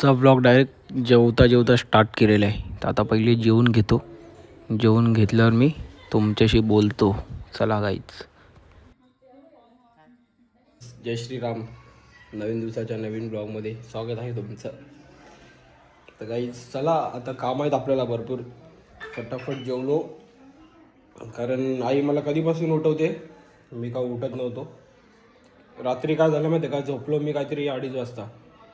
आजचा vlog direct जेवता जेवता स्टार्ट केलेला आहे. तर आता पहिले जेवून घेतो. जेवून घेतल्यावर मी तुमच्याशी बोलतो. चला गाईच. जय श्रीराम. नवीन दिवसाच्या नवीन ब्लॉगमध्ये स्वागत आहे तुमचं. तर गाईच चला, आता काम आहेत आपल्याला भरपूर. फटाफट जेवलो, कारण आई मला कधीपासून उठवते, मी का उठत नव्हतो. रात्री काय झालं माहिती आहे का, झोपलो मी काहीतरी 2:30 वाजता.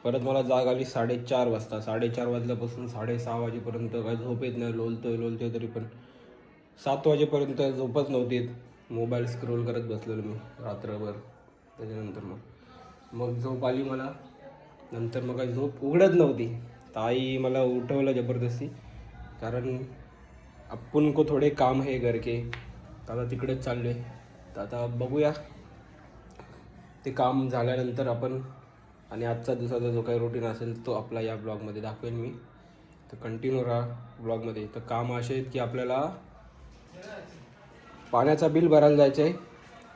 परत मला जाग आली 4:30 वाजता. 4:30 वाजल्यापासून 6:30 वाजेपर्यंत काय झोप येत नाही. लोलतोय तरी पण 7 वाजेपर्यंत झोपच नव्हती. मोबाईल स्क्रोल करत बसलेलो मी रात्रभर. त्याच्यानंतर मग झोप आली मला. नंतर मग काही झोप उघडत नव्हती. तर आई मला उठवलं जबरदस्ती, कारण आपण को थोडे काम है घर के. आता तिकडेच चाललो आहे. तर आता बघूया ते काम झाल्यानंतर आपण, आणि आजचा दिवसाचा जो काही रुटीन असेल तो आपला या ब्लॉगमध्ये दाखवेन मी. तर कंटिन्यू राहा ब्लॉगमध्ये. तर काम असे आहेत की आपल्याला पाण्याचा बिल भरायला जायचं आहे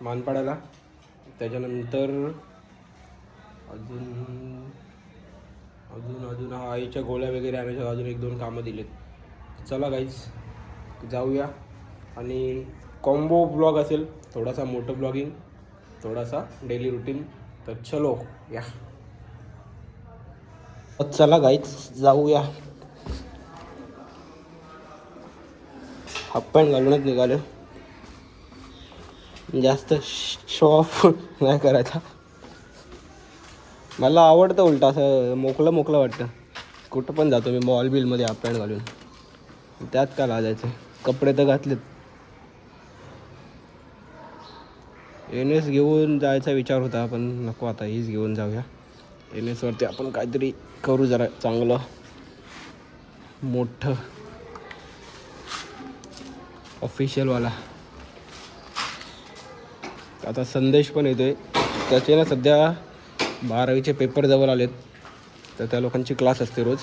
मानपाड्याला. त्याच्यानंतर अजून आईच्या गोळ्या वगैरे आणायच्या. अजून 1-2 कामं दिलेत. चला गाईज जाऊया. आणि कॉम्बो ब्लॉग असेल, थोडासा मोठं ब्लॉगिंग, थोडासा डेली रुटीन. तर चलो या. चला गाईज जाऊया. हाफ पॅन्ट घालूनच निघालो. जास्त शो ऑफ नाही करायचा. मला आवडतं उलट असं मोकळं वाटतं. कुठं पण जातो मी मॉल बिलमध्ये हाफ पॅन्ट घालून. त्यात का लाजायचं, कपडे तर घातलेत. NS घेऊन जायचा विचार होता, पण नको, आता हीच घेऊन जाऊया. NSवरती आपण काहीतरी करू जरा चांगलं मोठं ऑफिशियलवाला. आता संदेश पण येतोय. त्याचे ना सध्या 12वीचे पेपर जवळ आलेत. तर त्या लोकांची क्लास असते, रोज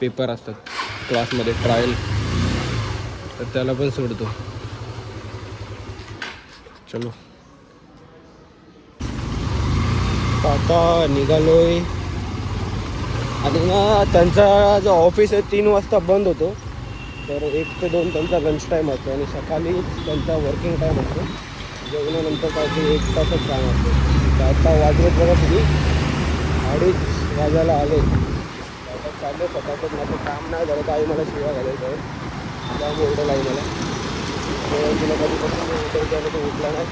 पेपर असतात क्लासमध्ये, ट्रायल. तर त्याला पण सोडतो. चलो आता निघालोय. आणि ना त्यांचा जो ऑफिस आहे 3 वाजता बंद होतो. तर 1 ते 2 त्यांचा लंच टाईम असतो. आणि सकाळी त्यांचा वर्किंग टाईम असतो. जेवणानंतर काय ते 1 तासच काम असतो. तर आता वाजवत बघा तुम्ही 2:30 वाजायला आले. आता चालले फटाफट. माझं काम नाही झालं तर आई मला शिव्या घालायचं आहे. त्यामुळे ओरडलं आई मला. तुला कधीपासून उठवतो तो उठला नाही,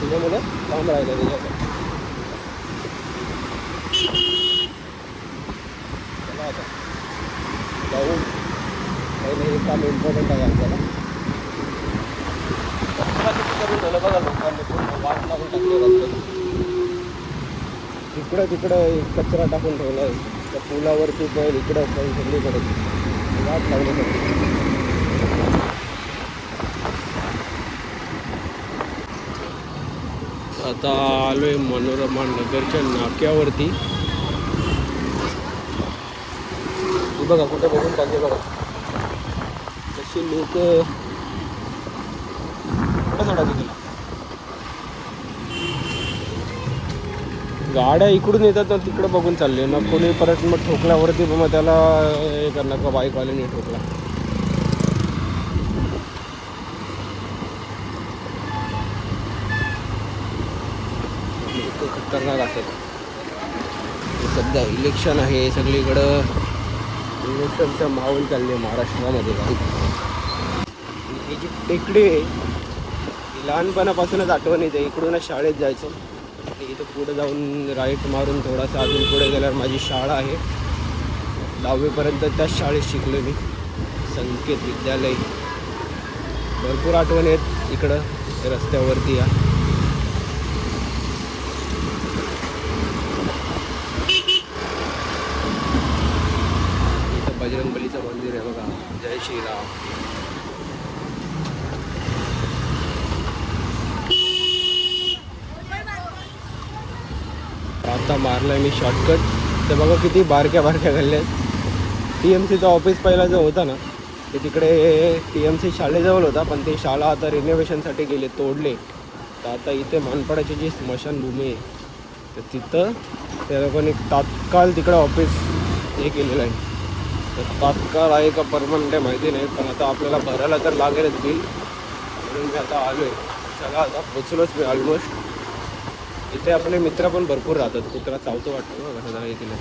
तुझं मला काम राहिलं त्याच्यावर. चला आता जाऊ. पहिले हे काम इम्पॉर्टंट आहे आपल्याला. करून झालं बघा लोकांनी, पूर्ण वाट लावून टाकले. तिकडं कचरा टाकून ठेवला आहे. त्या पुलावरती पण इकडं पण सगळीकडे वाट लावली सगळी. आता आलोय मनोरमा नगरच्या नाक्यावरती. बघा कुठे बघून चालले बघा कशी लोक. गाड्या इकडून येतात तर तिकडं बघून चालले ना. कोणी परत मग ठोकल्यावरती मग त्याला हे करणार का, बाईकवाल्याने ठोकला. खतरनाक असेल. सध्या इलेक्शन आहे सगळीकडं. इलेक्शनचा माहोल चालले महाराष्ट्रामध्ये. ही जी टेकडी आहे लहानपणापासूनच आठवण येते. इकडूनच शाळेत जायचं. इथं पुढे जाऊन राईट मारून थोडासा अजून पुढे गेल्यावर माझी शाळा आहे. 10वीपर्यंत त्याच शाळेत शिकलो मी, संकेत विद्यालय. भरपूर आठवणी आहेत इकडं रस्त्यावरती. या इथं बजरंगबलीचं मंदिर आहे बघा. जय श्रीराम. आता मारलाय मी शॉर्टकट. तर बघा किती बारक्या गल्ल्या आहेत. TMCचं ऑफिस पहिला जो होता ना, ते तिकडे TMC शाळेजवळ होता. पण ते शाळा आता रिनोव्हेशनसाठी गेले, तोडले. तर आता इथे मानपाड्याची जी स्मशानभूमी आहे तर तिथं त्या लोकांनी तात्काळ तिकडं ऑफिस हे केलेलं आहे. तर तात्काळ आहे का परमनंट आहे माहिती नाही, पण आता आपल्याला भरायला तर लागेलच बिल, म्हणून मी आता आलो आहे. चला आता पोचलोच मी ऑलमोस्ट. इथे आपले मित्र पण भरपूर राहतात. कुत्रा चावतो वाटतं बघा कसं हे केलं.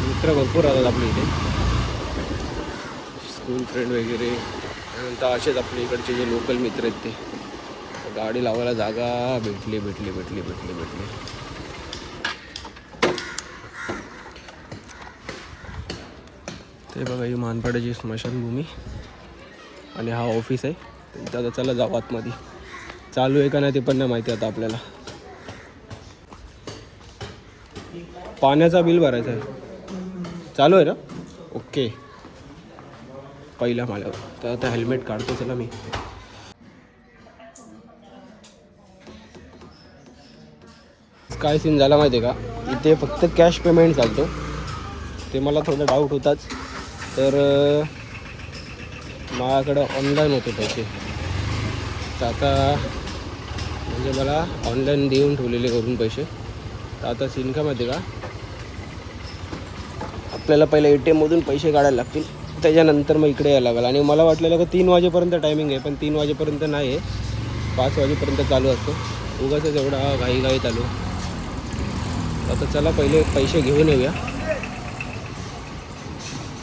मित्र भरपूर राहतात आपल्या इथे, स्कूल फ्रेंड वगैरे. त्यानंतर असेच आपल्या इकडचे जे लोकल मित्र आहेत ते. गाडी लावायला जागा भेटली. ते बघा ही मानपाड्याची स्मशानभूमी आणि हा ऑफिस आहे. आता चला जाऊ आतमध्ये. चालू आहे का नाही ते पण नाही माहिती आता आपल्याला. पाण्याचा बिल भरायचा आहे. चालू आहे ना? ओके. पहिला माळ्यावर. तर आता हेल्मेट काढतो चला मी. काय सीन झाला माहिती आहे का, इथे फक्त कॅश पेमेंट चालतो. ते मला थोडं डाऊट होताच. तर माझ्याकडं ऑनलाईन होते पैसे. तर आता म्हणजे मला ऑनलाईन देऊन ठेवलेले करून पैसे. तर आता सीन का माहिती आहे का, आपल्याला पहिले ATMमधून पैसे काढायला लागतील, त्याच्यानंतर मग इकडे यायला लागेल. आणि मला वाटलेलं का 3 वाजेपर्यंत टायमिंग आहे, पण 3 वाजेपर्यंत नाही आहे, 5 वाजेपर्यंत चालू असतो. उगाच एवढा घाई चालू. आता चला पहिले पैसे घेऊन येऊया,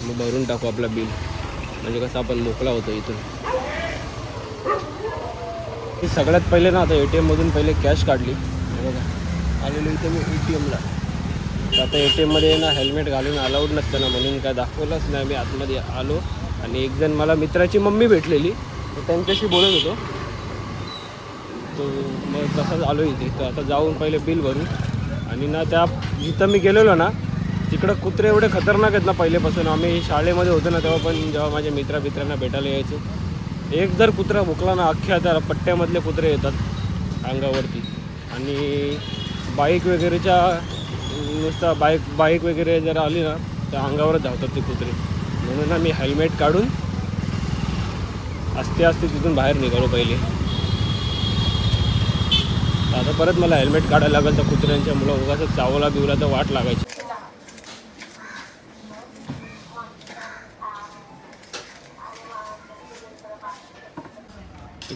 मग भरून टाकू आपला बिल, म्हणजे कसं आपण मोकळा होतो इथून. सगळ्यात पहिले ना आता ATMमधून पहिले कॅश काढली. बघा आलेलो इथे मी ATMला. तर आता ATMमध्ये ना हेल्मेट घालून अलाउड नसतं ना, म्हणून काय दाखवलंच नाही. मी आतमध्ये आलो आणि एक जण मला मित्राची मम्मी भेटलेली, तर त्यांच्याशी बोलत होतो. तो मग तसंच आलो इथे. तर आता जाऊन पहिले बिल भरू. आणि ना त्या जिथं मी गेलेलो ना तिकडं कुत्रे एवढे खतरनाक आहेत ना पहिलेपासून. आम्ही शाळेमध्ये होतो ना तेव्हा पण, जेव्हा माझ्या मित्रांना भेटायला यायचो, एक जर कुत्रा भुकला ना अख्ख्या त्या पट्ट्यामधले कुत्रे येतात अंगावरती. आणि बाईक वगैरेच्या नुसता बाईक वगैरे जर आली ना तर अंगावरच धावतात ते कुत्रे. म्हणून ना मी हेल्मेट काढून आस्ते तिथून बाहेर निघालो पहिले. आता परत मला हेल्मेट काढायला लागेल. तर कुत्र्यांच्या मुलं उगाच चावला बिवला तर वाट लागायची.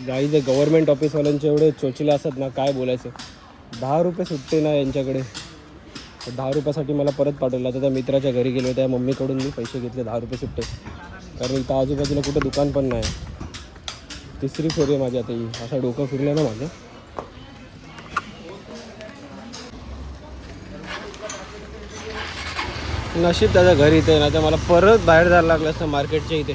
गाईचे गव्हर्नमेंट ऑफिसवाल्यांचे एवढे चोचले असतात ना, काय बोलायचं. 10 रुपये सुट्टे ना यांच्याकडे. तर 10 रुपयासाठी मला परत पाठवलं. आता त्या मित्राच्या घरी गेलो, त्या मम्मीकडून मी पैसे घेतले 10 रुपये सुट्टे, कारण इथं आजूबाजूला कुठं दुकान पण नाही. 3री फेरी आहे माझी आता ही. असं डोकं फिरलं ना माझं. नशीब त्याच्या घरी इथे ना, तर मला परत बाहेर जायला लागलं असतं मार्केटच्या इथे.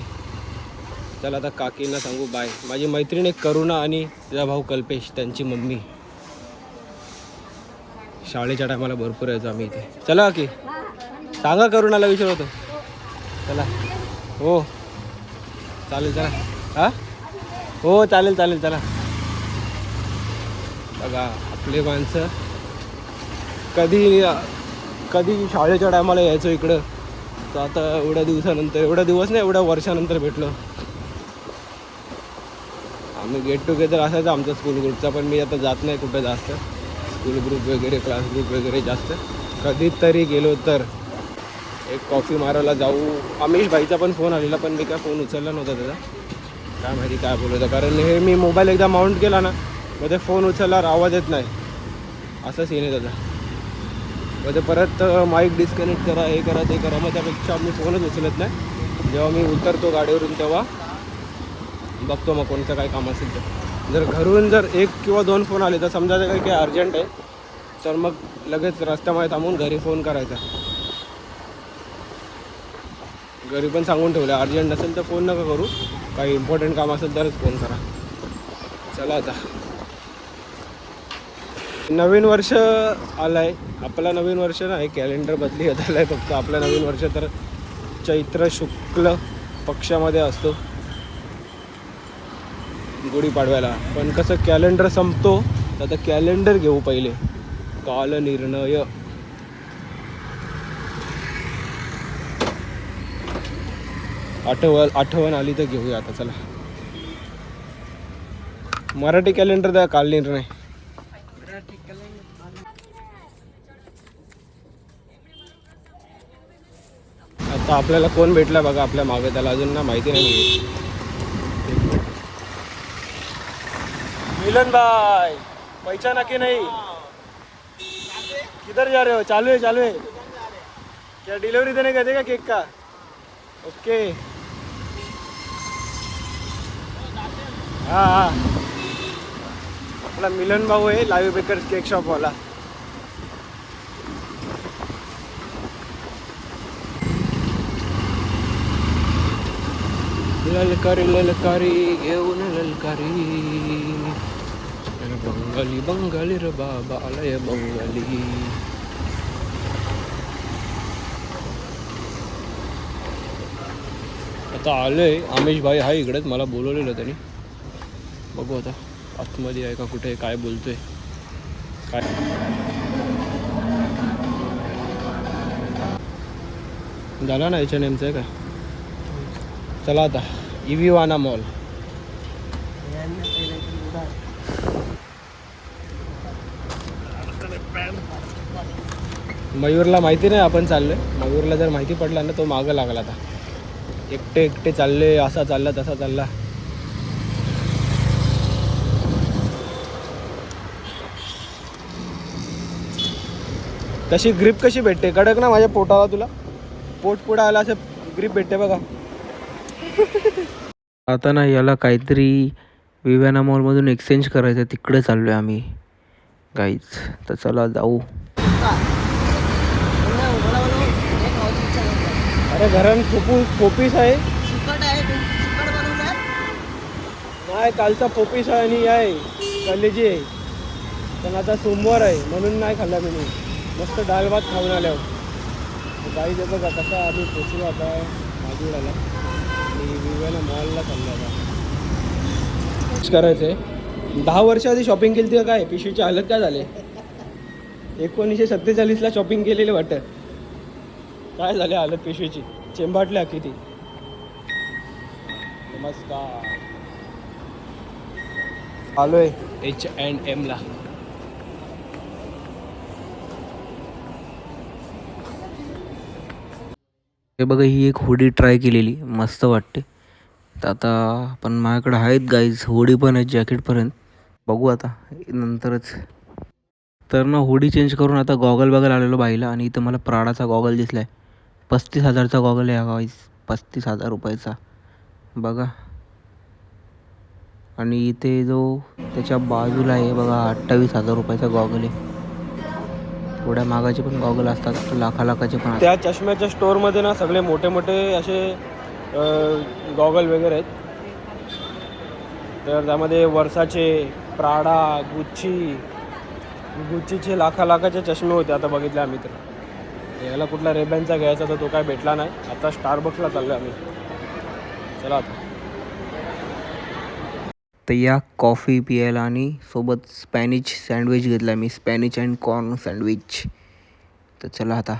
चला आता काकींना सांगू बाय. माझी मैत्रीण एक करुणा आणि तिचा भाऊ कल्पेश, त्यांची मम्मी. शाळेच्या टायमाला भरपूर यायचो आम्ही इथे. चला की सांगा, करुणाला विचारतो. चला. हो चालेल चला. हां हो चालेल चला. बघा आपले माणसं कधी शाळेच्या टायमाला यायचो इकडं. तर आता एवढ्या दिवसानंतर, एवढ्या दिवस नाही एवढ्या वर्षानंतर भेटलो. आम्ही गेट टुगेदर असायचं आमचा स्कूल ग्रुपचा, पण मी आता जात नाही कुठं जास्त. स्कूल ग्रुप वगैरे, क्लास ग्रुप वगैरे जास्त. कधीतरी गेलो तर एक कॉफी मारायला जाऊ. अमिश भाईचा पण फोन आलेला, पण मी काय फोन उचलला नव्हता त्याचा. काय माहिती काय बोलवतं, कारण हे मी मोबाईल एकदा माउंट केला ना मग ते फोन उचलल्यावर आवाज येत नाही, असं सीन आहे त्याचा. मग ते परत माईक डिस्कनेक्ट करा, हे करा ते करा. मग त्यापेक्षा मी फोनच उचलत नाही. जेव्हा मी उतरतो गाडीवरून तेव्हा बघतो मग कोणतं काय काम असेल तर. जर घरून जर 1 किंवा 2 फोन आले तर समजायचं काही अर्जंट आहे, तर मग लगेच रस्त्यामध्ये थांबून घरी फोन करायचा. घरी पण सांगून ठेवलं अर्जंट नसेल तर फोन नका करू, काही इम्पॉर्टंट काम असेल तरच फोन करा. चला आता नवीन वर्ष आलं आहे. आपला नवीन वर्ष नाही, कॅलेंडर बदली होत आलं आहे. फक्त आपलं नवीन वर्ष तर चैत्र शुक्ल पक्षामध्ये असतो, गुढीपाडव्याला. पण कसं कॅलेंडर संपतो, तर आता कॅलेंडर घेऊ पहिले. कालनिर्णय. आठवण आली तर घेऊया आता. चला मराठी कॅलेंडर द्या, कालनिर्णय. तर आपल्याला कोण भेटला बघा आपल्या मागे, त्याला अजून ना माहिती नाही. मिलन भाई पहचाना की नहीं? किधर जा रहे हो? चालू है चालू है. क्या डिलीवरी देने गए थे क्या केक का? ओके. हाँ हाँ, आपला मिलन भाऊ आहे लाईव्ह बेकर्स केक शॉपवाला. ललकारी ललकारी घेऊन ललकारी, बंगाली बंगाली रे बाबा आलय बंगाली. आता आलोय. आमिष भाई हा इकडेच, मला बोलवलेलं त्यांनी. बघू आता आतमध्ये आहे का कुठे, काय बोलतोय काय. झाला ना H&Mचं आहे का? चला आता इव्हिवाना मॉल. मयूरला माहिती नाही आपण चाललोय. मयूरला जर माहिती पडला ना तो मागं लागला. आता एकटे एकटे चालले, असा चालला तसा चालला. तशी ग्रिप कशी भेटते कडक ना माझ्या पोटाला, तुला पोट पुढं आला असं ग्रिप भेटते बघा. आता ना याला काहीतरी विव्याना मॉलमधून एक्सचेंज करायचं, तिकडे चाललो आहे आम्ही गाईज. तर चला जाऊ. अरे घरात पोपीस आहे. नाही कालचा पोपीस आहे आणि आहे कलेजी आहे, पण आता सोमवार आहे म्हणून नाही खाल्ला मी. मस्त डाळ भात खाऊन आल्यावर काही ते बघा कसा आम्ही पोचलो आता माजूडाला आणि विव्याना मॉलला चाललो. आता करायचं आहे. 10 वर्ष आधी शॉपिंग केली ती काय पिशवीची हालत काय झाले. 1947ला शॉपिंग केलेली वाटतं. काय झाले हालत पिशवीची, चेंबाटल्या किती. नमस्कार, आलोय H&Mला. हे बघा ही एक हुडी ट्राय केलेली, मस्त वाटते. तर आता पण माझ्याकडे आहेत गाईज हुडी पण आहेत जॅकेटपर्यंत. बघू आता नंतरच. तर ना हुडी चेंज करून आता गॉगल बघायला आलेलो बाईला, आणि इथं मला प्राडाचा गॉगल दिसला आहे. 35,000चा गॉगल आहे गाईज, 35,000 रुपयाचा बघा. आणि इथे जो त्याच्या बाजूला आहे बघा 28,000 रुपयाचा गॉगल आहे. थोड्या मागाचे पण गॉगल असतात, लाखाचे पण. त्या चष्म्याच्या स्टोअरमध्ये ना सगळे मोठे मोठे असे गॉगल वगैरे आहेत. तर त्यामध्ये वर्साचे, प्राडा, गुच्चीचे लाखाचे चष्मे होते. आता बघितले आम्ही. तर याला कुठला रेबॅनचा घ्यायचा तर तो काय भेटला नाही. आता स्टारबक्सला चाललो आम्ही. चला आता. तर या कॉफी पियायला आणि सोबत स्पॅनिश सँडविच घेतला मी, स्पॅनिश अँड कॉर्न सँडविच. तर चला आता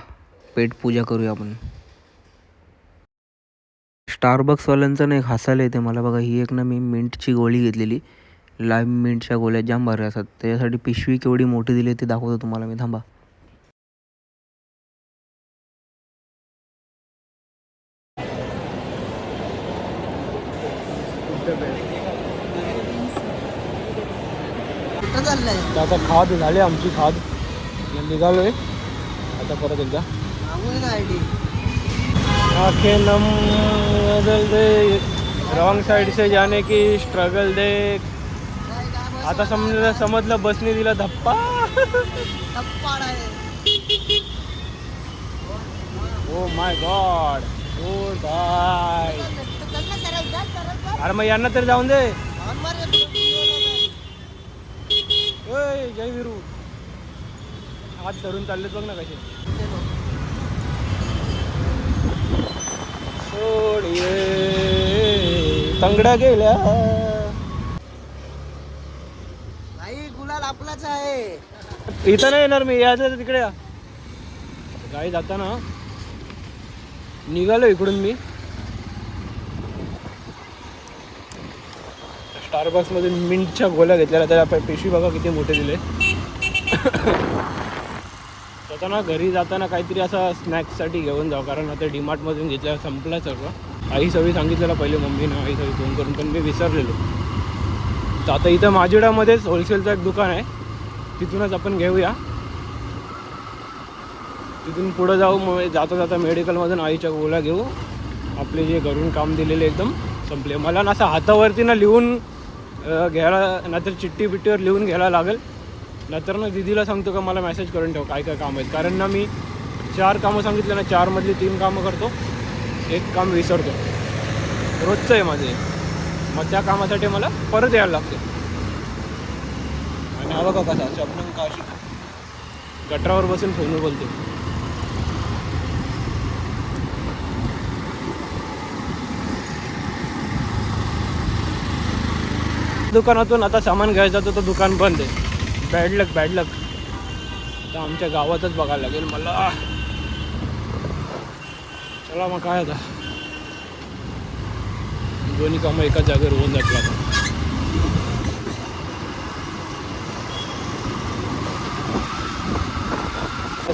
पेटपूजा करूया आपण. स्टारबक्सवाल्यांचं नाही हसायला येते मला बघा. ही एक ना मी मिंटची गोळी घेतलेली, लाईम मिंटच्या गोळ्या जाम भारी असतात. त्याच्यासाठी पिशवी केवढी मोठी दिली ते दाखवतो तुम्हाला मी, थांबा. आता खाद झाली आमची, खाद निघालोय आता परत एकदा. आंखें नम बदल दे, रॉन्ग साइड से जाने की स्ट्रगल देख. आता समजलं बसने दिला धप्पा. Oh my God, O bye. अरे मग यांना तरी जाऊन दे. जय विरू हात धरून चाललेत बघ ना कसे. सोडिये तंगड्या गेल्या. गुलाल आपलाच आहे. इथं नाही येणार मी, यायचं तिकडे या. गाई जाताना निघालो इकडून मी. स्टारबक्समधून मिंटच्या गोळ्या घेतलेल्या, त्याला पिशवी बघा किती मोठे दिले. आता ना घरी जाताना काहीतरी असं स्नॅक्ससाठी घेऊन जाऊ, कारण आता डीमार्टमधून घेतलं संपलं सगळं. आई सगळी सांगितलेलं पहिले मम्मीनं आई सगळी फोन करून, पण मी विसरलेलो. तर आता इथं माजिडामध्येच होलसेलचं एक दुकान आहे, तिथूनच आपण घेऊया. तिथून पुढं जाऊ, मग जाता जाता मेडिकलमधून आईच्या गोळ्या घेऊ. आपले जे घरून काम दिलेले एकदम संपले. मला ना असं हातावरती ना लिहून घ्यायला, नाहीतर चिठ्ठी बिट्टीवर लिहून घ्यायला लागेल. नाहीतर ना दीदीला सांगतो का मला मेसेज करून ठेव काय काय काम आहेत. कारण ना मी 4 कामं सांगितलं ना, 4 मधली 3 कामं करतो, 1 काम विसरतो. रोजचं आहे माझे. मग त्या कामासाठी मला परत यायला लागते. आणि हा बघा कसा शब्द का अशी गटरावर बसून फोनवर बोलते. दुकानातून आता सामान घ्यायचं तर तो दुकान बंद आहे. बॅड लक. आता आमच्या गावातच बघायला लागेल मला. चला मग काय आता, दोन्ही कामं एकाच जागेवर होऊन जातला.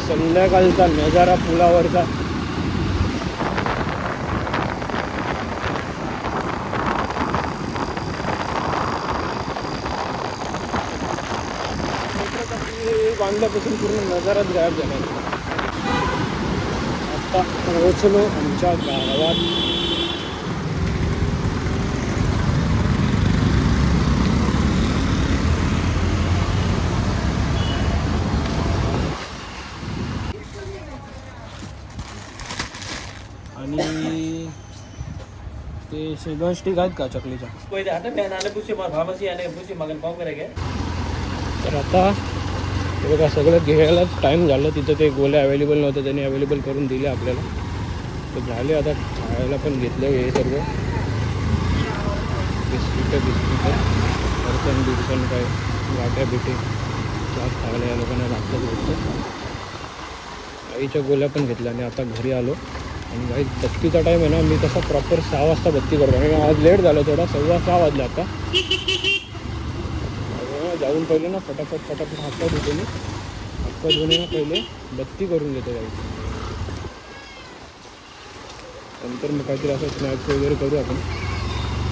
संध्याकाळचा नजारा पुलावरचा बांधल्यापासून पूर्ण नजाराच गायब झाला. आता पोहोचलो आमच्या गावात. आणि ते शेगन स्टिक आहेत का चकलीच्या. तर आता हे बघा सगळं घ्यायलाच टाईम झालं. तिथं ते गोळ्या अवेलेबल नव्हतं, त्यांनी अवेलेबल करून दिले आपल्याला. तर झाले आता खायला पण घेतलं हे सर्व. बिस्किटं काय गाठ्या बिटे जास्त खायला या लोकांना लागतात रोजचं. आईच्या गोळ्या पण घेतल्या आणि आता घरी आलो. आणि काही बत्तीचा टाईम आहे ना, मी तसा प्रॉपर 6 वाजता बत्ती करतो. आणि आज लेट झालं थोडा, 6:15 वाजले आता. जाऊन पहिले ना फटाफट हातपाय धुतो मी. हातपाय धुणे ना पहिले बत्ती करून घेतो गाई. नंतर मग काहीतरी असं स्नॅक्स वगैरे करू आपण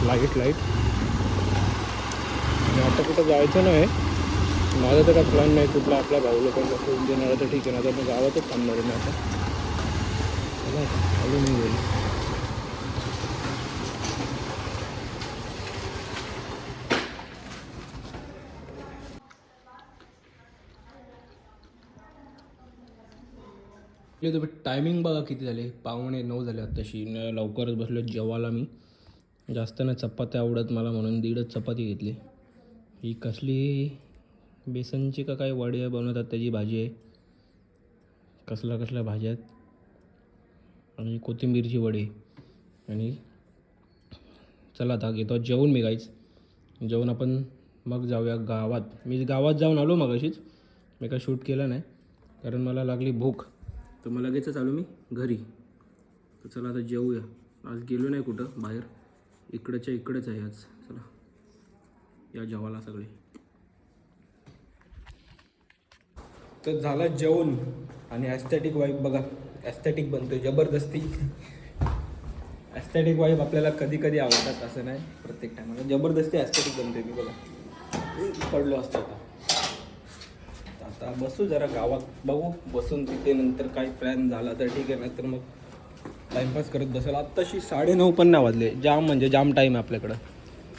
लाईट. आणि आता कुठं जायचं नाही, माझा तर काय प्लॅन नाही कुठला. आपल्या भाऊ लोकांना फोन देणार तर ठीक आहे, ना तर मग गावातच थांबणार आहे मी आता. चला चालू नाही गेली. तुम्ही टायमिंग बघा किती झाले, 8:45 झाले आत्ताशी. लवकरच बसलो जेवायला मी. जास्त ना चपात्या आवडत मला, म्हणून 1.5 चपाती घेतली. ही कसली बेसनची का काय वड्या बनवतात त्याची भाजी आहे. कसल्या भाज्या आहेत. आणि कोथिंबीरची वडी. आणि चला आता घेतो जेवून मी गाईच. जेवून आपण मग जाऊया गावात. मी गावात जाऊन आलो मग अशीच. मी काय शूट केलं नाही कारण मला लागली भूक. तर मग लगेचच आलो मी घरी. तर चला आता जेवूया. आज गेलो नाही कुठं बाहेर, इकडेच आहे आज. चला या जेवायला सगळे. तर झालं जेवण. आणि ॲस्थेटिक वाईब बघा, ॲस्थेटिक बनतोय जबरदस्ती. ॲस्थेटिक वाईब आपल्याला कधी कधी आवडतात, असं नाही प्रत्येक टायमाला. जबरदस्ती ॲस्थेटिक बनतोय मी बघा. पडलो असतो आता बसू जरा गावात, बघू बसून तिथे. नंतर काही प्लॅन झाला तर ठीक आहे, नाहीतर मग टाईमपास करत बसेल. आत्ताशी 9:30 पण नाही वाजले. जाम म्हणजे जाम टाईम आहे आपल्याकडं.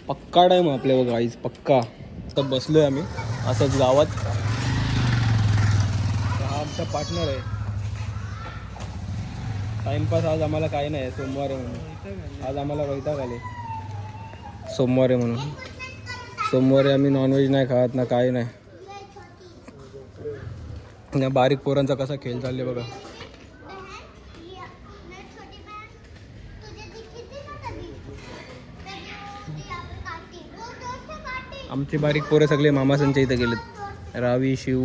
पक्का टाईम आहे आपल्या बघा आईच पक्का. आता बसलो आहे आम्ही असंच गावात. हा आमचा पार्टनर आहे. टाईमपास आज आम्हाला काही नाही, सोमवार आहे म्हणून. आज आम्हाला वैताग आले, सोमवार आहे म्हणून. सोमवारी आम्ही नॉनव्हेज नाही खात ना, काही नाही. बारीक पोरांचा कसा खेळ चालले बघा. आमचे बारीक पोरं सगळे मामासांच्या इथं गेलेत. रावी, शिव,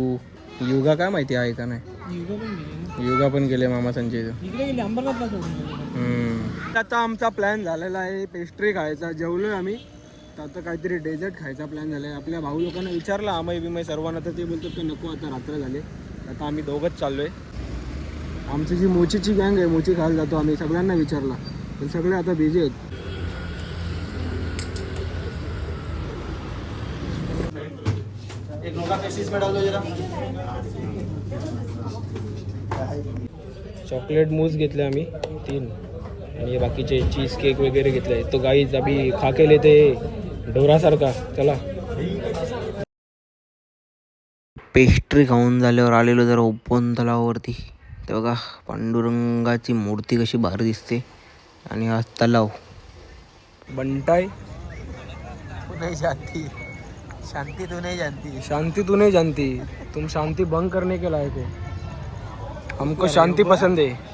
युगा काय माहिती आहे का नाही. युगा पण गेले मामासांच्या इथं. आता आमचा प्लॅन झालेला आहे पेस्ट्री खायचा. जेवलोय आम्ही. तर आता काहीतरी डेझर्ट खायचा प्लॅन झाला आहे. आपल्या भाऊ लोकांना विचारला आमय बिमय सर्वांना, तर ते बोलतात की नको आता रात्र झाले. आता आम्ही दोघंच चाललोय. आमची जी मोचीची गँग आहे, मोची खायला जातो आम्ही, सगळ्यांना विचारला पण सगळे आता बिझी आहेत. एक नोटा पेस्ट्रीज में डाल दो जरा. चॉकलेट मूस घेतले आम्ही 3 आणि बाकीचे चीज केक वगैरे घेतले. तो गाईज अभी खा के लेते ढोरासारखा. चला. पेस्ट्री खाऊन झाल्यावर आलेलो जरा ओपन तलावावरती. ते बघा पांडुरंगाची मूर्ती कशी भारी दिसते आणि हा तलाव. बंटाय शांति शांति तू नहीं जानती. शांति तू नहीं जानती, तुम शांति भंग करने के लायक हो. हमको शांति पसंद है.